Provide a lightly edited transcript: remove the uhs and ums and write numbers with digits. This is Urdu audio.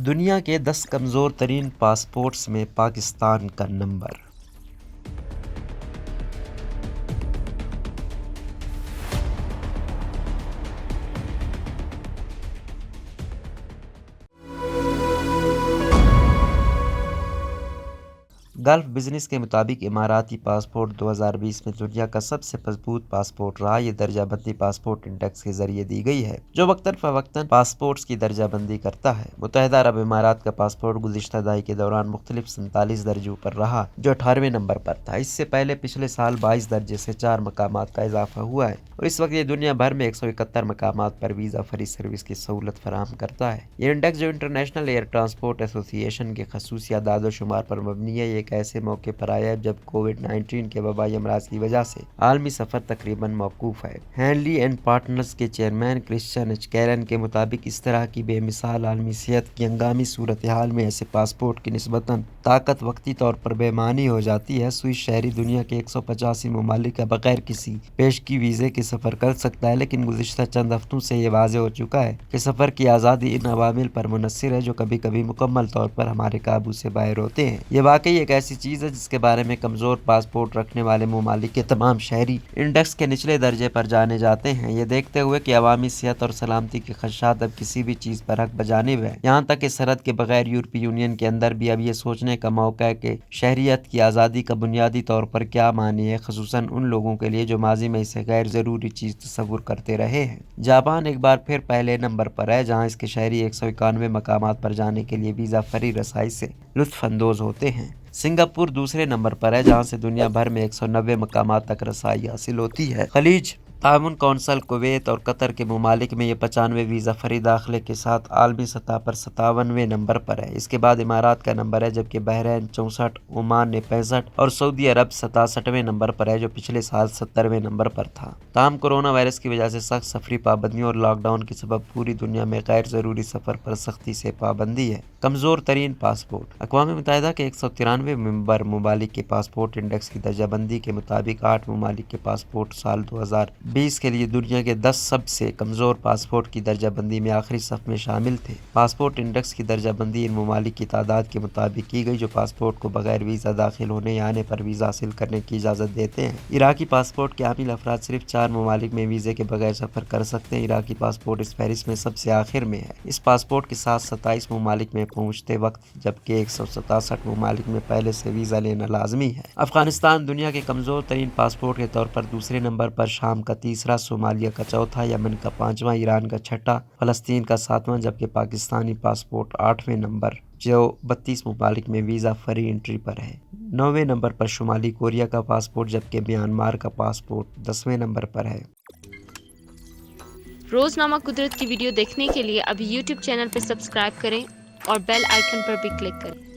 دنیا کے 10 کمزور ترین پاسپورٹس میں پاکستان کا نمبر۔ گلف بزنس کے مطابق اماراتی پاسپورٹ 2020 میں دنیا کا سب سے مضبوط پاسپورٹ رہا۔ یہ درجہ بندی پاسپورٹ انڈیکس کے ذریعے دی گئی ہے، جو وقتاً فوقتاً پاسپورٹس کی درجہ بندی کرتا ہے۔ متحدہ عرب امارات کا پاسپورٹ گزشتہ دہائی کے دوران مختلف 47 درجوں پر رہا، جو 18ویں نمبر پر تھا۔ اس سے پہلے پچھلے سال 22 درجے سے 4 مقامات کا اضافہ ہوا ہے، اور اس وقت یہ دنیا بھر میں 171 مقامات پر ویزا فری سروس کی سہولت فراہم کرتا ہے۔ یہ انڈیکس، جو انٹرنیشنل ایئر ٹرانسپورٹ ایسوسی ایشن کے خصوصی اعداد و شمار پر مبنی ہے، یہ ایک ایسے موقع پر آیا ہے جب کووڈ-19 کے وبائی امراض کی وجہ سے عالمی سفر تقریباً موقوف ہے۔ ہینلی اینڈ پارٹنرز کے چیئرمین کرسچین ایچ کیلن کے مطابق، اس طرح کی بے مثال عالمی صحت کی ہنگامی صورتحال میں ایسے پاسپورٹ کی نسبتاً طاقت وقتی طور پر بے معنی ہو جاتی ہے۔ سوئس شہری دنیا کے 185 ممالک کا بغیر کسی پیشگی ویزے کے سفر کر سکتا ہے، لیکن گزشتہ چند ہفتوں سے یہ واضح ہو چکا ہے کہ سفر کی آزادی ان عوامل پر منحصر ہے جو کبھی کبھی مکمل طور پر ہمارے قابو سے باہر ہوتے ہیں۔ یہ واقعی ایک ایسی چیز ہے جس کے بارے میں کمزور پاسپورٹ رکھنے والے ممالک کے تمام شہری انڈیکس کے نچلے درجے پر جانے جاتے ہیں۔ یہ دیکھتے ہوئے کہ عوامی صحت اور سلامتی کے خدشات اب کسی بھی چیز پر حق بجانب ہیں، یہاں تک کہ سرحد کے بغیر یورپی یونین کے اندر بھی اب یہ سوچنے کا موقع ہے کہ شہریت کی آزادی کا بنیادی طور پر کیا معنی ہے، خصوصاً ان لوگوں کے لیے جو ماضی میں اسے غیر ضروری چیز تصور کرتے رہے ہیں۔ جاپان ایک بار پھر پہلے نمبر پر ہے، جہاں اس کے شہری 191 مقامات پر جانے کے لیے ویزا فری رسائی سے لطف اندوز ہوتے ہیں۔ سنگاپور دوسرے نمبر پر ہے، جہاں سے دنیا بھر میں 190 مقامات تک رسائی حاصل ہوتی ہے۔ خلیج تعاون کونسل، کویت اور قطر کے ممالک میں یہ 95 ویزا فری داخلے کے ساتھ عالمی سطح پر 57ویں نمبر پر ہے۔ اس کے بعد امارات کا نمبر ہے، جبکہ بحرین 64، عمان نے 65 اور سعودی عرب 67ویں نمبر پر ہے، جو پچھلے سال 70ویں نمبر پر تھا۔ تاہم کورونا وائرس کی وجہ سے سخت سفری پابندیوں اور لاک ڈاؤن کے سبب پوری دنیا میں غیر ضروری سفر پر سختی سے پابندی ہے۔ کمزور ترین پاسپورٹ۔ اقوام متحدہ کے 193 ممبر ممالک کے پاسپورٹ انڈیکس کی درجہ بندی کے مطابق 8 ممالک کے پاسپورٹ سال 2020 کے لیے دنیا کے 10 سب سے کمزور پاسپورٹ کی درجہ بندی میں آخری صف میں شامل تھے۔ پاسپورٹ انڈیکس کی درجہ بندی ان ممالک کی تعداد کے مطابق کی گئی جو پاسپورٹ کو بغیر ویزا داخل ہونے یا آنے پر ویزا حاصل کرنے کی اجازت دیتے ہیں۔ عراقی پاسپورٹ کے حامل افراد صرف 4 ممالک میں ویزے کے بغیر سفر کر سکتے ہیں۔ عراقی پاسپورٹ اس فہرست میں سب سے آخر میں ہے۔ اس پاسپورٹ کے ساتھ 27 ممالک میں پہنچتے وقت، جبکہ 167 ممالک میں پہلے سے ویزا لینا لازمی ہے۔ افغانستان دنیا کے کمزور ترین پاسپورٹ کے طور پر دوسرے نمبر پر، شام کا تیسرا، صومالیہ کا چوتھا، یمن کا 5واں، ایران کا 6واں، فلسطین کا 7واں، جبکہ پاکستانی پاسپورٹ 8ویں نمبر، جو 32 ممالک میں ویزا فری انٹری پر ہے۔ 9ویں نمبر پر شمالی کوریا کا پاسپورٹ، جبکہ میانمار کا پاسپورٹ 10ویں نمبر پر ہے۔ روزنامہ قدرت کی ویڈیو دیکھنے کے لیے ابھی یوٹیوب چینل پر سبسکرائب کریں اور بیل آئیکن پر بھی کلک کریں۔